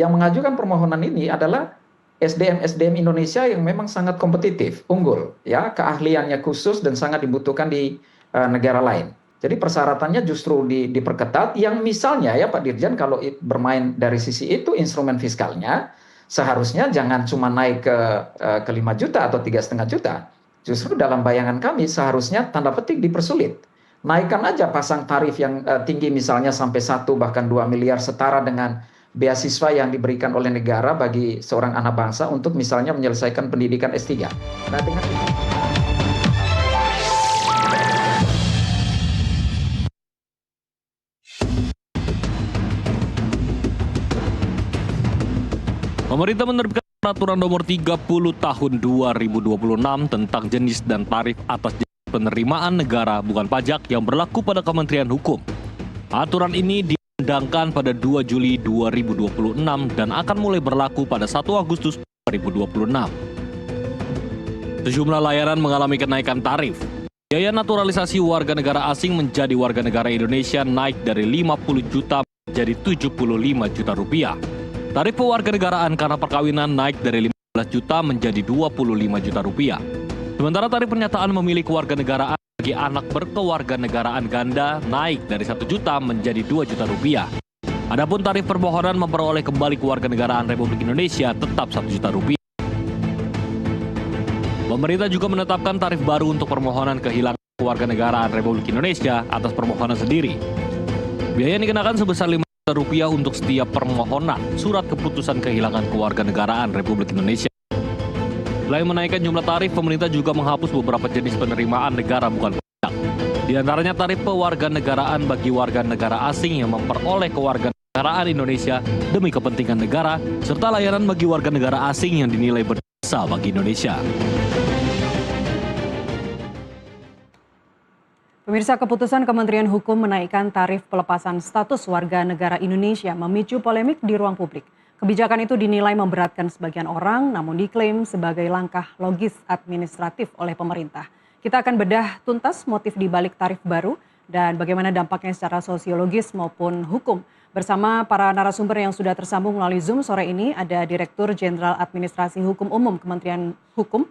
yang mengajukan permohonan ini adalah SDM Indonesia yang memang sangat kompetitif, unggul, ya, keahliannya khusus dan sangat dibutuhkan di negara lain. Jadi persyaratannya justru diperketat, yang misalnya ya Pak Dirjen, kalau bermain dari sisi itu instrumen fiskalnya seharusnya jangan cuma naik ke 5 juta atau 3,5 juta. Justru dalam bayangan kami seharusnya tanda petik dipersulit. Naikkan aja pasang tarif yang tinggi, misalnya sampai 1 bahkan 2 miliar, setara dengan beasiswa yang diberikan oleh negara bagi seorang anak bangsa untuk misalnya menyelesaikan pendidikan S3. Nah, dengan Pemerintah menerbitkan Peraturan Nomor 30 Tahun 2026 tentang jenis dan tarif atas jenis penerimaan negara bukan pajak yang berlaku pada Kementerian Hukum. Aturan ini diundangkan pada 2 Juli 2026 dan akan mulai berlaku pada 1 Agustus 2026. Sejumlah layanan mengalami kenaikan tarif. Biaya naturalisasi warga negara asing menjadi warga negara Indonesia naik dari 50 juta menjadi 75 juta rupiah. Tarif pewarganegaraan karena perkawinan naik dari 15 juta menjadi 25 juta rupiah. Sementara tarif pernyataan memilih kewarganegaraan bagi anak berkewarganegaraan ganda naik dari 1 juta menjadi 2 juta rupiah. Adapun tarif permohonan memperoleh kembali kewarganegaraan Republik Indonesia tetap 1 juta rupiah. Pemerintah juga menetapkan tarif baru untuk permohonan kehilangan kewarganegaraan Republik Indonesia atas permohonan sendiri. Biaya yang dikenakan sebesar 5 juta rupiah untuk setiap permohonan surat keputusan kehilangan kewarganegaraan Republik Indonesia. Selain menaikkan jumlah tarif, pemerintah juga menghapus beberapa jenis penerimaan negara bukan pajak. Di antaranya tarif pewarganegaraan bagi warga negara asing yang memperoleh kewarganegaraan Indonesia demi kepentingan negara, serta layanan bagi warga negara asing yang dinilai berjasa bagi Indonesia. Pemirsa, keputusan Kementerian Hukum menaikkan tarif pelepasan status warga negara Indonesia memicu polemik di ruang publik. Kebijakan itu dinilai memberatkan sebagian orang, namun diklaim sebagai langkah logis administratif oleh pemerintah. Kita akan bedah tuntas motif di balik tarif baru dan bagaimana dampaknya secara sosiologis maupun hukum. Bersama para narasumber yang sudah tersambung melalui Zoom sore ini, ada Direktur Jenderal Administrasi Hukum Umum Kementerian Hukum,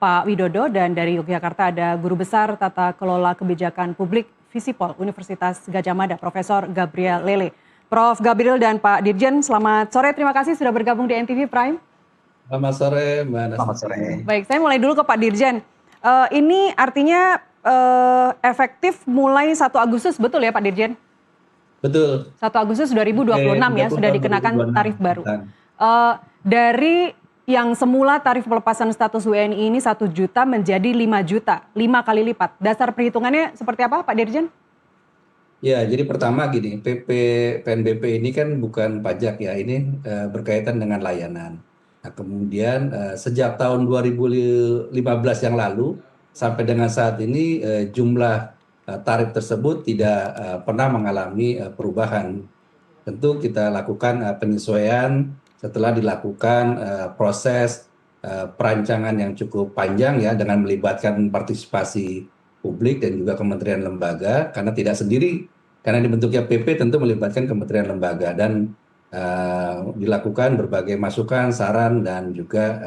Pak Widodo, dan dari Yogyakarta ada Guru Besar Tata Kelola Kebijakan Publik Visipol Universitas Gadjah Mada, Profesor Gabriel Lele. Prof. Gabriel dan Pak Dirjen, selamat sore. Terima kasih sudah bergabung di NTV Prime. Selamat sore, Mbak Nasi. selamat sore. Baik, saya mulai dulu ke Pak Dirjen. Ini artinya efektif mulai 1 Agustus, betul ya Pak Dirjen? Betul. 1 Agustus 2026 ya, sudah dikenakan tarif baru. Dari yang semula tarif pelepasan status WNI ini 1 juta menjadi 5 juta, 5 kali lipat. Dasar perhitungannya seperti apa Pak Dirjen? Ya, jadi pertama gini, PNBP ini kan bukan pajak ya, ini berkaitan dengan layanan. Nah, kemudian sejak tahun 2015 yang lalu sampai dengan saat ini jumlah tarif tersebut tidak pernah mengalami perubahan. Tentu kita lakukan penyesuaian setelah dilakukan proses perancangan yang cukup panjang ya, dengan melibatkan partisipasi publik dan juga kementerian lembaga, karena tidak sendiri, karena dibentuknya PP tentu melibatkan kementerian lembaga dan dilakukan berbagai masukan, saran, dan juga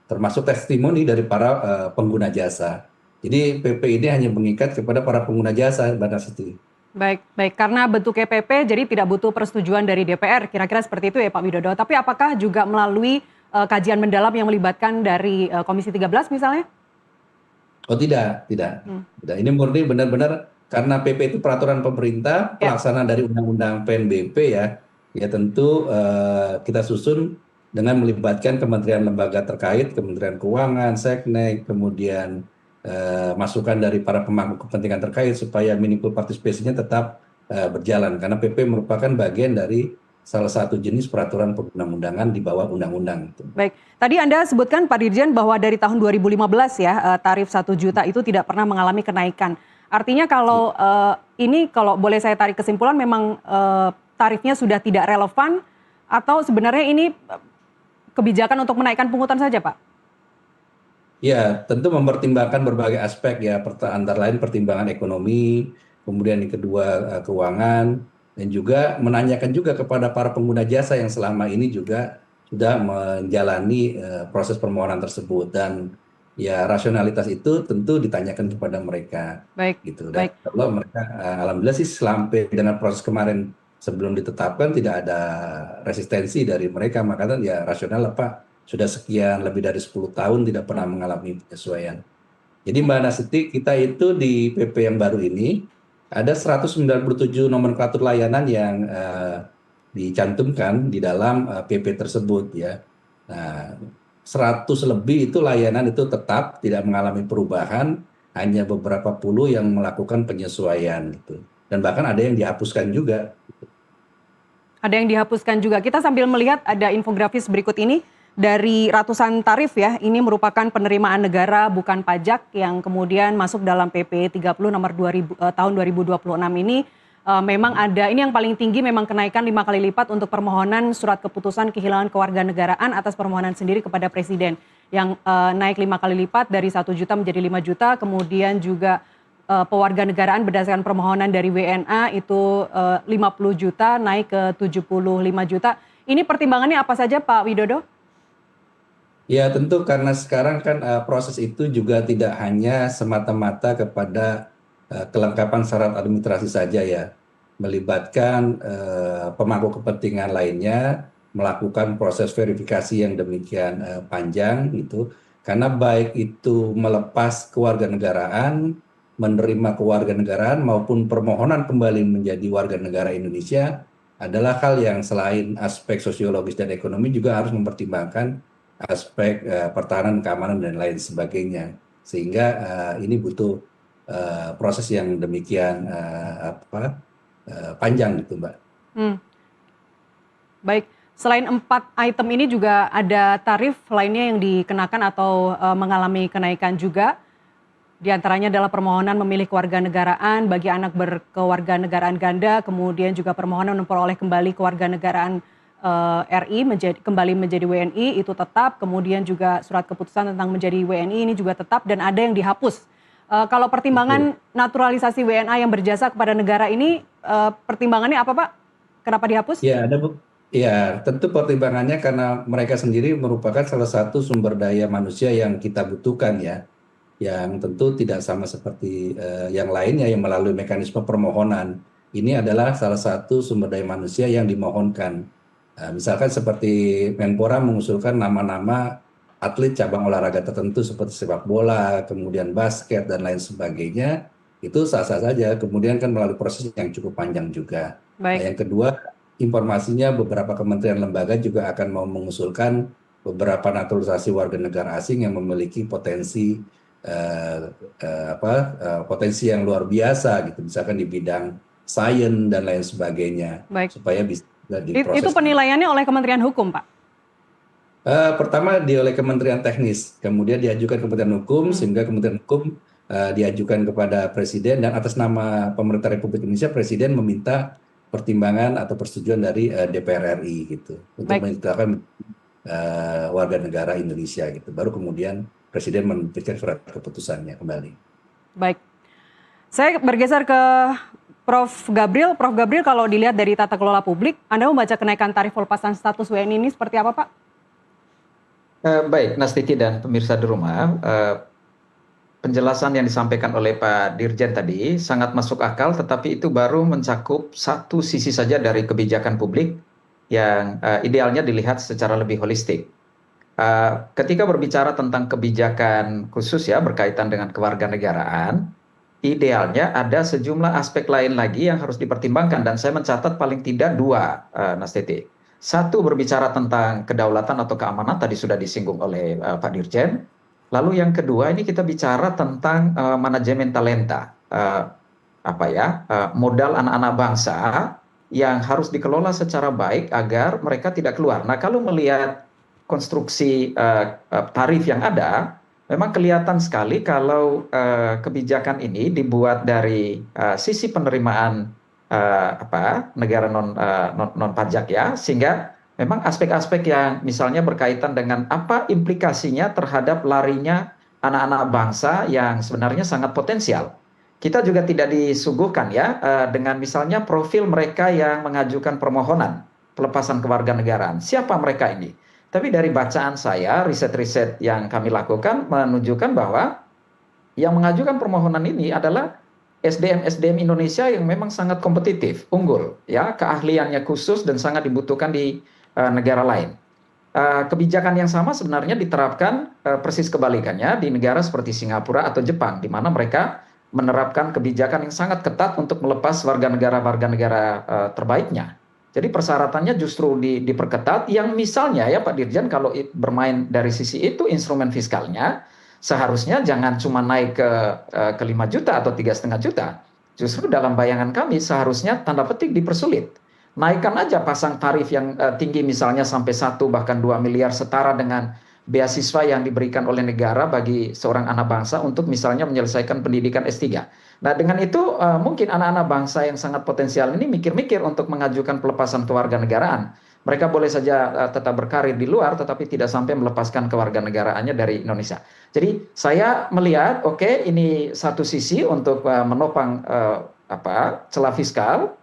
termasuk testimoni dari para pengguna jasa. Jadi PP ini hanya mengikat kepada para pengguna jasa, Mbak Nasti. Baik. Karena bentuknya PP, jadi tidak butuh persetujuan dari DPR. Kira-kira seperti itu ya Pak Widodo. Tapi apakah juga melalui kajian mendalam yang melibatkan dari Komisi 13 misalnya? Oh tidak. Ini murni benar-benar karena PP itu peraturan pemerintah, pelaksanaan dari Undang-Undang PNBP ya. Ya tentu kita susun dengan melibatkan kementerian lembaga terkait, Kementerian Keuangan, Seknek, kemudian masukan dari para pemangku kepentingan terkait supaya meaningful participation-nya tetap berjalan. Karena PP merupakan bagian dari salah satu jenis peraturan perundang-undangan di bawah undang-undang. Baik, tadi Anda sebutkan Pak Dirjen bahwa dari tahun 2015 ya tarif 1 juta itu tidak pernah mengalami kenaikan. Artinya kalau ini kalau boleh saya tarik kesimpulan memang tarifnya sudah tidak relevan atau sebenarnya ini kebijakan untuk menaikkan pungutan saja Pak? Ya, tentu mempertimbangkan berbagai aspek ya, antara lain pertimbangan ekonomi, kemudian yang kedua keuangan, dan juga menanyakan juga kepada para pengguna jasa yang selama ini juga sudah menjalani proses permohonan tersebut, dan ya rasionalitas itu tentu ditanyakan kepada mereka Baik, gitu. Dan baik. kalau mereka alhamdulillah sih sampai dengan proses kemarin sebelum ditetapkan tidak ada resistensi dari mereka, makanya ya rasional lah Pak, sudah sekian lebih dari 10 tahun tidak pernah mengalami penyesuaian. Jadi Mbak Nasti, kita itu di PP yang baru ini ada 197 nomenklatur layanan yang dicantumkan di dalam PP tersebut ya. Nah, 100 lebih itu layanan itu tetap tidak mengalami perubahan, hanya beberapa puluh yang melakukan penyesuaian gitu. Dan bahkan ada yang dihapuskan juga. Ada yang dihapuskan juga. Kita sambil melihat ada infografis berikut ini dari ratusan tarif ya. Ini merupakan penerimaan negara bukan pajak yang kemudian masuk dalam PP 30 nomor 2000, tahun 2026 ini. Memang ada, ini yang paling tinggi memang kenaikan 5 kali lipat untuk permohonan surat keputusan kehilangan kewarganegaraan atas permohonan sendiri kepada Presiden. Yang naik 5 kali lipat dari 1 juta menjadi 5 juta. Kemudian juga pewarganegaraan berdasarkan permohonan dari WNA itu 50 juta naik ke 75 juta. Ini pertimbangannya apa saja Pak Widodo? Ya tentu karena sekarang kan proses itu juga tidak hanya semata-mata kepada kelengkapan syarat administrasi saja ya, melibatkan pemangku kepentingan lainnya, melakukan proses verifikasi yang demikian panjang itu, karena baik itu melepas kewarganegaraan, menerima kewarganegaraan maupun permohonan kembali menjadi warga negara Indonesia adalah hal yang selain aspek sosiologis dan ekonomi juga harus mempertimbangkan aspek pertahanan, keamanan dan lain sebagainya, sehingga ini butuh proses yang demikian panjang gitu Mbak. Baik, selain 4 item ini juga ada tarif lainnya yang dikenakan atau mengalami kenaikan juga. Di antaranya adalah permohonan memilih kewarganegaraan bagi anak berkewarganegaraan ganda, kemudian juga permohonan memperoleh kembali kewarganegaraan RI kembali menjadi WNI itu tetap, kemudian juga surat keputusan tentang menjadi WNI ini juga tetap, dan ada yang dihapus. Kalau pertimbangan naturalisasi WNA yang berjasa kepada negara ini, pertimbangannya apa Pak? Kenapa dihapus? Ya, ya tentu pertimbangannya karena mereka sendiri merupakan salah satu sumber daya manusia yang kita butuhkan ya, yang tentu tidak sama seperti yang lainnya yang melalui mekanisme permohonan. Ini adalah salah satu sumber daya manusia yang dimohonkan. Misalkan seperti Menpora mengusulkan nama-nama atlet cabang olahraga tertentu seperti sepak bola, kemudian basket dan lain sebagainya, itu sah-sah saja. Kemudian kan melalui proses yang cukup panjang juga. Nah, yang kedua, informasinya beberapa kementerian lembaga juga akan mau mengusulkan beberapa naturalisasi warga negara asing yang memiliki potensi potensi yang luar biasa gitu, misalkan di bidang sains dan lain sebagainya, supaya bisa diproses. Itu penilaiannya oleh Kementerian Hukum, Pak? Pertama oleh Kementerian Teknis, kemudian diajukan ke Kementerian Hukum, sehingga Kementerian Hukum diajukan kepada Presiden, dan atas nama Pemerintah Republik Indonesia, Presiden meminta pertimbangan atau persetujuan dari DPR RI gitu, untuk menetapkan warga negara Indonesia gitu. Baru kemudian Presiden menerbitkan surat keputusannya kembali. Baik, saya bergeser ke Prof. Gabriel. Prof. Gabriel, kalau dilihat dari tata kelola publik, Anda membaca kenaikan tarif pelepasan status WNI ini seperti apa, Pak? Baik, Nastiti dan pemirsa di rumah, penjelasan yang disampaikan oleh Pak Dirjen tadi sangat masuk akal, tetapi itu baru mencakup satu sisi saja dari kebijakan publik yang idealnya dilihat secara lebih holistik. Ketika berbicara tentang kebijakan khusus ya berkaitan dengan kewarganegaraan, idealnya ada sejumlah aspek lain lagi yang harus dipertimbangkan, dan saya mencatat paling tidak 2, Nastiti. Satu, berbicara tentang kedaulatan atau keamanan, tadi sudah disinggung oleh Pak Dirjen. Lalu yang kedua, ini kita bicara tentang manajemen talenta, modal anak-anak bangsa yang harus dikelola secara baik agar mereka tidak keluar. Nah, kalau melihat konstruksi tarif yang ada, memang kelihatan sekali kalau kebijakan ini dibuat dari sisi penerimaan negara non pajak ya, sehingga memang aspek-aspek yang misalnya berkaitan dengan apa implikasinya terhadap larinya anak-anak bangsa yang sebenarnya sangat potensial. kita juga tidak disuguhkan ya dengan misalnya profil mereka yang mengajukan permohonan pelepasan kewarganegaraan. Siapa mereka ini? Tapi dari bacaan saya, riset-riset yang kami lakukan menunjukkan bahwa yang mengajukan permohonan ini adalah SDM Indonesia yang memang sangat kompetitif, unggul, ya, keahliannya khusus dan sangat dibutuhkan di negara lain. Kebijakan yang sama sebenarnya diterapkan persis kebalikannya di negara seperti Singapura atau Jepang, di mana mereka menerapkan kebijakan yang sangat ketat untuk melepas warga negara terbaiknya. Jadi persyaratannya justru diperketat, yang misalnya ya Pak Dirjen, kalau bermain dari sisi itu instrumen fiskalnya, seharusnya jangan cuma naik ke 5 juta atau 3,5 juta. Justru dalam bayangan kami seharusnya tanda petik dipersulit. Naikkan aja pasang tarif yang tinggi misalnya sampai 1 bahkan 2 miliar setara dengan beasiswa yang diberikan oleh negara bagi seorang anak bangsa untuk misalnya menyelesaikan pendidikan S3. Nah, dengan itu mungkin anak-anak bangsa yang sangat potensial ini mikir-mikir untuk mengajukan pelepasan kewarganegaraan. Mereka boleh saja tetap berkarir di luar, tetapi tidak sampai melepaskan kewarganegaraannya dari Indonesia. Jadi saya melihat, oke, ini satu sisi untuk menopang celah fiskal,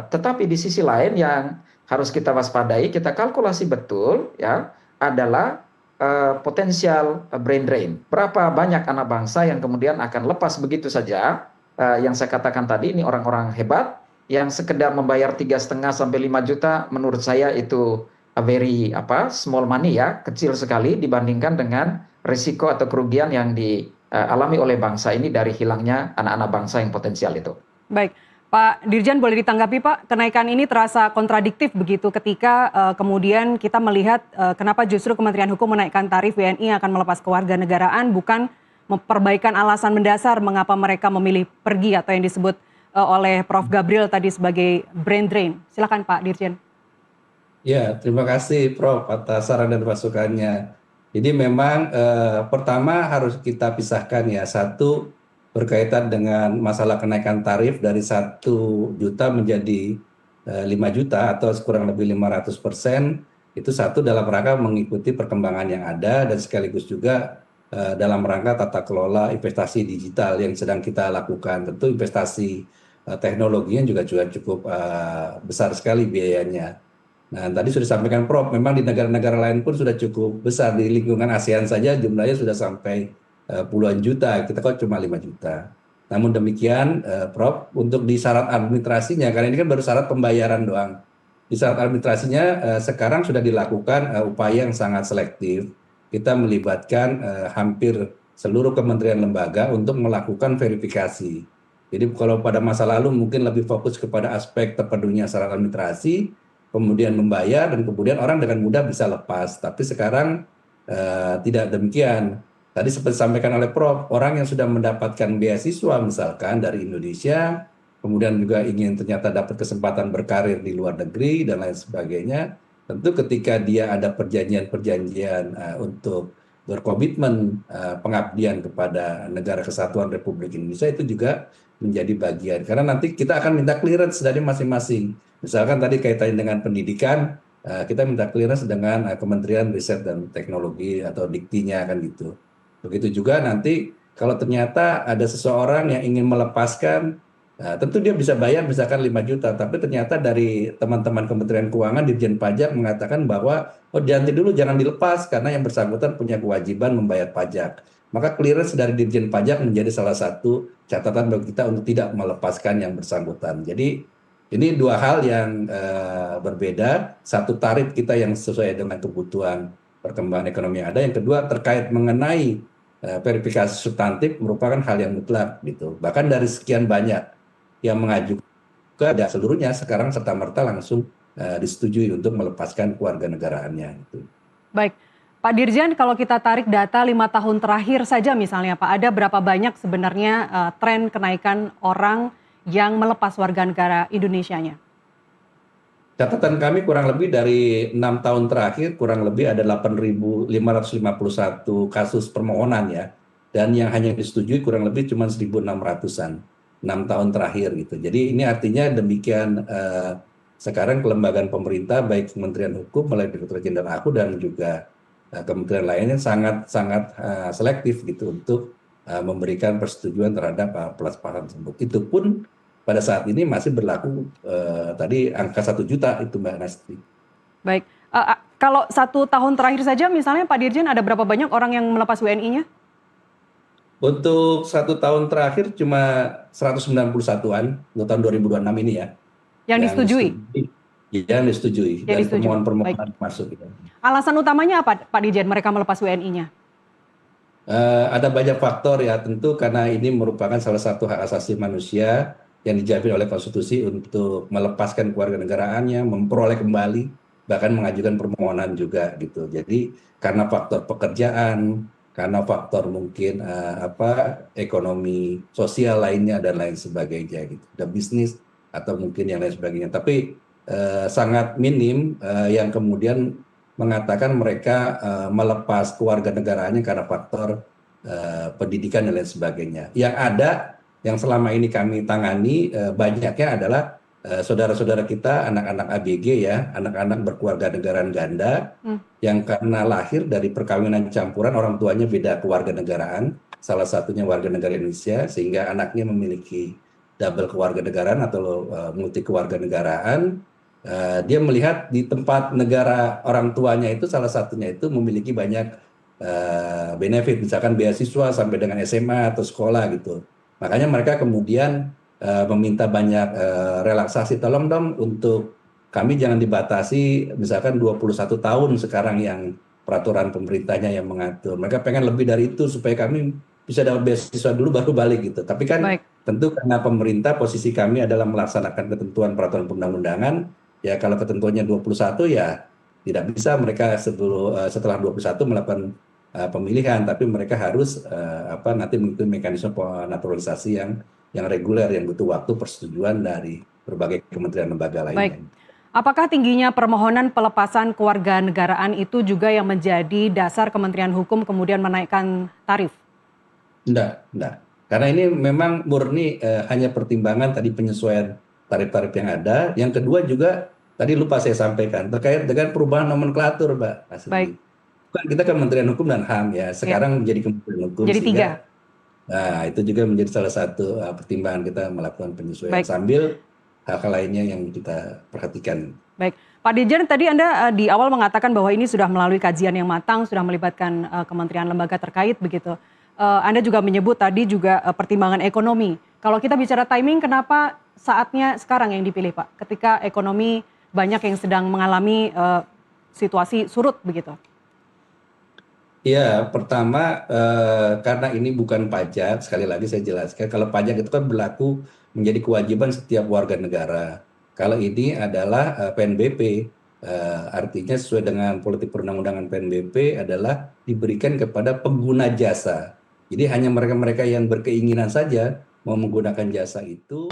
tetapi di sisi lain yang harus kita waspadai, kita kalkulasi betul, ya, adalah potensial brain drain. Berapa banyak anak bangsa yang kemudian akan lepas begitu saja, yang saya katakan tadi, ini orang-orang hebat, yang sekedar membayar 3,5 sampai 5 juta, menurut saya itu very small money ya, kecil sekali dibandingkan dengan risiko atau kerugian yang dialami oleh bangsa ini dari hilangnya anak-anak bangsa yang potensial itu. Baik. Pak Dirjen, boleh ditanggapi Pak, kenaikan ini terasa kontradiktif begitu ketika kemudian kita melihat kenapa justru Kementerian Hukum menaikkan tarif WNI akan melepas kewarganegaraan, bukan memperbaikan alasan mendasar mengapa mereka memilih pergi atau yang disebut oleh Prof. Gabriel tadi sebagai brain drain. Silakan Pak Dirjen. Ya, terima kasih Prof. atas saran dan masukannya. Jadi memang pertama harus kita pisahkan ya, satu berkaitan dengan masalah kenaikan tarif dari 1 juta menjadi 5 juta atau kurang lebih 500%, itu satu dalam rangka mengikuti perkembangan yang ada dan sekaligus juga dalam rangka tata kelola investasi digital yang sedang kita lakukan. Tentu investasi teknologinya juga cukup besar sekali biayanya. Nah, tadi sudah disampaikan Prof, memang di negara-negara lain pun sudah cukup besar, di lingkungan ASEAN saja jumlahnya sudah sampai puluhan juta, kita kok cuma 5 juta. Namun demikian, Prof, untuk di syarat administrasinya, karena ini kan baru syarat pembayaran doang. Di syarat administrasinya sekarang sudah dilakukan upaya yang sangat selektif. Kita melibatkan hampir seluruh kementerian lembaga untuk melakukan verifikasi. Jadi kalau pada masa lalu mungkin lebih fokus kepada aspek terpenuhinya syarat administrasi, kemudian membayar, dan kemudian orang dengan mudah bisa lepas. Tapi sekarang tidak demikian. Tadi seperti disampaikan oleh Prof, orang yang sudah mendapatkan beasiswa misalkan dari Indonesia, kemudian juga ingin ternyata dapat kesempatan berkarir di luar negeri dan lain sebagainya, tentu ketika dia ada perjanjian-perjanjian untuk berkomitmen pengabdian kepada Negara Kesatuan Republik Indonesia, itu juga menjadi bagian. Karena nanti kita akan minta clearance dari masing-masing. Misalkan tadi kaitannya dengan pendidikan, kita minta clearance dengan Kementerian Riset dan Teknologi atau Diktinya kan gitu. Begitu juga nanti kalau ternyata ada seseorang yang ingin melepaskan, tentu dia bisa bayar misalkan 5 juta, tapi ternyata dari teman-teman Kementerian Keuangan, Dirjen Pajak mengatakan bahwa nanti dulu jangan dilepas karena yang bersangkutan punya kewajiban membayar pajak. Maka clearance dari Dirjen Pajak menjadi salah satu catatan bagi kita untuk tidak melepaskan yang bersangkutan. Jadi ini dua hal yang berbeda. Satu, tarif kita yang sesuai dengan kebutuhan perkembangan ekonomi yang ada. Yang kedua, terkait mengenai verifikasi substantif merupakan hal yang mutlak gitu. Bahkan dari sekian banyak yang mengajukan, tidak seluruhnya sekarang serta-merta langsung disetujui untuk melepaskan kewarganegaraannya gitu. Baik, Pak Dirjen, kalau kita tarik data 5 tahun terakhir saja misalnya Pak, ada berapa banyak sebenarnya tren kenaikan orang yang melepas warga negara Indonesianya? Catatan kami kurang lebih dari 6 tahun terakhir, kurang lebih ada 8.551 kasus permohonan ya. Dan yang hanya disetujui kurang lebih cuma 1.600-an, 6 tahun terakhir gitu. Jadi ini artinya demikian sekarang kelembagaan pemerintah, baik Kementerian Hukum, melalui Direktur Jenderal Aku, dan juga kementerian lainnya sangat selektif gitu untuk memberikan persetujuan terhadap pelepasan tersebut. Itu pun pada saat ini masih berlaku tadi angka 1 juta itu Mbak Nasti. Baik, kalau 1 tahun terakhir saja misalnya Pak Dirjen ada berapa banyak orang yang melepas WNI-nya? Untuk 1 tahun terakhir cuma 191-an untuk tahun 2026 ini ya. Yang disetujui? Yang disetujui Yang dari disetujui. permohonan masuk. Ya. Alasan utamanya apa Pak Dirjen mereka melepas WNI-nya? Ada banyak faktor ya, tentu karena ini merupakan salah satu hak asasi manusia yang dijamin oleh konstitusi untuk melepaskan kewarganegaraannya, memperoleh kembali, bahkan mengajukan permohonan juga gitu. Jadi karena faktor pekerjaan, karena faktor mungkin ekonomi sosial lainnya dan lain sebagainya gitu, dan bisnis atau mungkin yang lain sebagainya. Tapi sangat minim yang kemudian mengatakan mereka melepas kewarganegaraannya karena faktor pendidikan dan lain sebagainya. Yang ada, yang selama ini kami tangani banyaknya adalah saudara-saudara kita, anak-anak ABG ya, anak-anak berkewarganegaraan ganda, yang karena lahir dari perkawinan campuran, orang tuanya beda kewarganegaraan, salah satunya warga negara Indonesia, sehingga anaknya memiliki double kewarganegaraan atau multi kewarganegaraan. Dia melihat di tempat negara orang tuanya itu salah satunya itu memiliki banyak benefit, misalkan beasiswa sampai dengan SMA atau sekolah gitu. Makanya mereka kemudian meminta banyak relaksasi, tolong dong untuk kami jangan dibatasi, misalkan 21 tahun sekarang yang peraturan pemerintahnya yang mengatur. Mereka pengen lebih dari itu supaya kami bisa dapat beasiswa dulu baru balik gitu. Tapi kan tentu karena pemerintah posisi kami adalah melaksanakan ketentuan peraturan perundang-undangan, ya kalau ketentuannya 21 ya tidak bisa mereka setelah 21 melakukan pemilihan, tapi mereka harus nanti mengikuti mekanisme naturalisasi yang reguler, yang butuh waktu persetujuan dari berbagai kementerian lembaga lainnya. Baik. Apakah tingginya permohonan pelepasan kewarganegaraan itu juga yang menjadi dasar Kementerian Hukum kemudian menaikkan tarif? Enggak. Karena ini memang murni hanya pertimbangan tadi penyesuaian tarif-tarif yang ada. Yang kedua juga tadi lupa saya sampaikan terkait dengan perubahan nomenklatur, Mbak Asri. Baik. Kan kita Kementerian Hukum dan HAM ya, sekarang menjadi Kementerian Hukum. Jadi sehingga, 3. Nah, itu juga menjadi salah satu pertimbangan kita melakukan penyesuaian. Baik. Sambil hal-hal lainnya yang kita perhatikan. Baik, Pak Dirjen, tadi Anda di awal mengatakan bahwa ini sudah melalui kajian yang matang, sudah melibatkan kementerian lembaga terkait begitu. Anda juga menyebut tadi juga pertimbangan ekonomi. Kalau kita bicara timing, kenapa saatnya sekarang yang dipilih, Pak? Ketika ekonomi banyak yang sedang mengalami situasi surut begitu. Ya, pertama karena ini bukan pajak, sekali lagi saya jelaskan, kalau pajak itu kan berlaku menjadi kewajiban setiap warga negara. Kalau ini adalah PNBP, artinya sesuai dengan politik perundang-undangan PNBP adalah diberikan kepada pengguna jasa. Jadi hanya mereka-mereka yang berkeinginan saja mau menggunakan jasa itu.